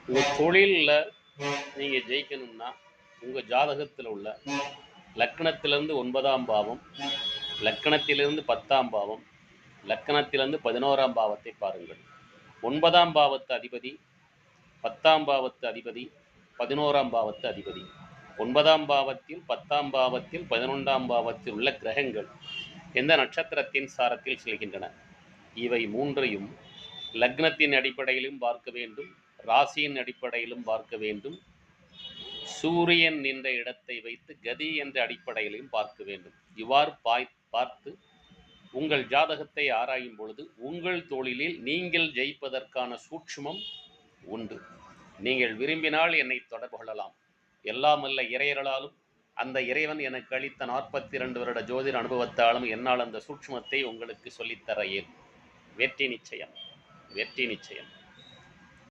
உங்கள் தொழிலில் நீங்கள் ஜெயிக்கணும்னா உங்கள் ஜாதகத்தில் உள்ள லக்னத்திலிருந்து 9ஆம் பாவம், லக்கணத்திலிருந்து 10ஆம் பாவம், லக்கணத்திலிருந்து 11ஆம் பாவத்தை பாருங்கள். 9ஆம் பாவத்து அதிபதி, 10ஆம் பாவத்து அதிபதி, 11ஆம் பாவத்து அதிபதி. 9ஆம் பாவத்தில், 10ஆம் பாவத்தில், 11ஆம் பாவத்தில் உள்ள கிரகங்கள் எந்த நட்சத்திரத்தின் சாரத்தில் செல்கின்றன? இவை மூன்றையும் லக்னத்தின் அடிப்படையிலும் பார்க்க வேண்டும், ராசியின் அடிப்படையிலும் பார்க்க வேண்டும், சூரியன் நின்ற இடத்தை வைத்து கதி என்ற அடிப்படையிலும் பார்க்க வேண்டும். இவ்வாறு பார்த்து உங்கள் ஜாதகத்தை ஆராயும் பொழுது உங்கள் தொழிலில் நீங்கள் ஜெயிப்பதற்கான சூட்சுமம் உண்டு. நீங்கள் விரும்பினால் என்னை தொடர்பு கொள்ளலாம். எல்லாம் அல்ல இறையர்களாலும் அந்த இறைவன் எனக்கு அளித்த 42 வருட ஜோதிட அனுபவத்தாலும் என்னால் அந்த சூட்சுமத்தை உங்களுக்கு சொல்லித்தர இயலும். வெற்றி நிச்சயம், வெற்றி நிச்சயம்.